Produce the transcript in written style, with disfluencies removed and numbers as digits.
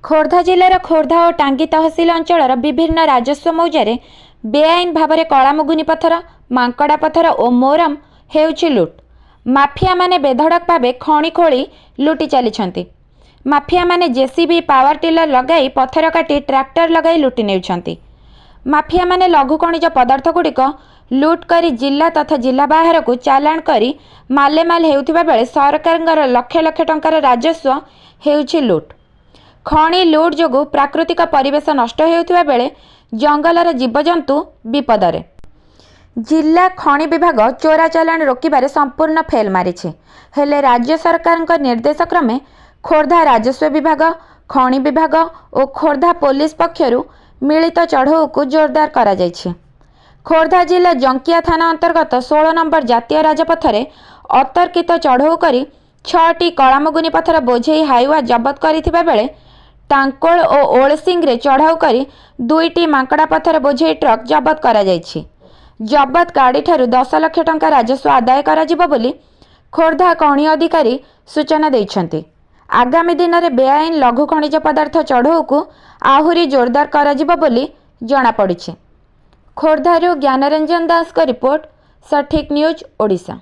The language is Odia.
ଖୋର୍ଦ୍ଧା ଜିଲ୍ଲାର ଖୋର୍ଦ୍ଧା ଓ ଟାଙ୍ଗୀ ତହସିଲ ଅଞ୍ଚଳର ବିଭିନ୍ନ ରାଜସ୍ୱ ମୌଜାରେ ବେଆଇନ ଭାବରେ କଳାମୁଗୁନି ପଥର, ମାଙ୍କଡ଼ା ପଥର ଓ ମୋରମ ହେଉଛି ଲୁଟ୍। ମାଫିଆମାନେ ବେଧଡ଼କ ଭାବେ ଖଣି ଖୋଳି ଲୁଟି ଚାଲିଛନ୍ତି। ମାଫିଆମାନେ ଜେସିବି, ପାୱାର ଟିଲର ଲଗାଇ ପଥର କାଟି ଟ୍ରାକ୍ଟର ଲଗାଇ ଲୁଟି ନେଉଛନ୍ତି। ମାଫିଆମାନେ ଲଘୁ ଖଣିଜ ପଦାର୍ଥଗୁଡ଼ିକ ଲୁଟ୍ କରି ଜିଲ୍ଲା ତଥା ଜିଲ୍ଲା ବାହାରକୁ ଚାଲାଣ କରି ମାଲେମାଲ ହେଉଥିବା ବେଳେ ସରକାରଙ୍କର ଲକ୍ଷ ଲକ୍ଷ ଟଙ୍କାର ରାଜସ୍ୱ ହେଉଛି ଲୁଟ୍। ଖଣି ଲୁଟ୍ ଯୋଗୁଁ ପ୍ରାକୃତିକ ପରିବେଶ ନଷ୍ଟ ହେଉଥିବା ବେଳେ ଜଙ୍ଗଲର ଜୀବଜନ୍ତୁ ବିପଦରେ। ଜିଲ୍ଲା ଖଣି ବିଭାଗ ଚୋରା ଚାଲାଣ ରୋକିବାରେ ସମ୍ପୂର୍ଣ୍ଣ ଫେଲ୍ ମାରିଛି। ହେଲେ ରାଜ୍ୟ ସରକାରଙ୍କ ନିର୍ଦ୍ଦେଶ କ୍ରମେ ଖୋର୍ଦ୍ଧା ରାଜସ୍ୱ ବିଭାଗ, ଖଣି ବିଭାଗ ଓ ଖୋର୍ଦ୍ଧା ପୋଲିସ ପକ୍ଷରୁ ମିଳିତ ଚଢ଼ଉକୁ ଜୋରଦାର କରାଯାଇଛି। ଖୋର୍ଦ୍ଧା ଜିଲ୍ଲା ଜଙ୍କିଆ ଥାନା ଅନ୍ତର୍ଗତ 16 ନମ୍ବର ଜାତୀୟ ରାଜପଥରେ ଅତର୍କିତ ଚଢ଼ଉ କରି 6ଟି କଳାମୁଗୁନି ପଥର ବୋଝେଇ ହାଇୱା ଜବତ କରିଥିବା ବେଳେ ଟାଙ୍ଗୋଳ ଓ ଓଳସିଂରେ ଚଢ଼ଉ କରି 2ଟି ମାଙ୍କଡ଼ା ପଥର ବୋଝେଇ ଟ୍ରକ୍ ଜବତ କରାଯାଇଛି। ଜବତ ଗାଡ଼ିଠାରୁ 10 ଲକ୍ଷ ଟଙ୍କା ରାଜସ୍ୱ ଆଦାୟ କରାଯିବ ବୋଲି ଖୋର୍ଦ୍ଧା ଖଣି ଅଧିକାରୀ ସୂଚନା ଦେଇଛନ୍ତି। ଆଗାମୀ ଦିନରେ ବେଆଇନ ଲଘୁ ଖଣିଜ ପଦାର୍ଥ ଚଢ଼ଉକୁ ଆହୁରି ଜୋରଦାର କରାଯିବ ବୋଲି ଜଣାପଡ଼ିଛି। ଖୋର୍ଦ୍ଧାରୁ ଜ୍ଞାନରଞ୍ଜନ ଦାସଙ୍କ ରିପୋର୍ଟ, ସଠିକ୍ ନ୍ୟୁଜ୍, ଓଡ଼ିଶା।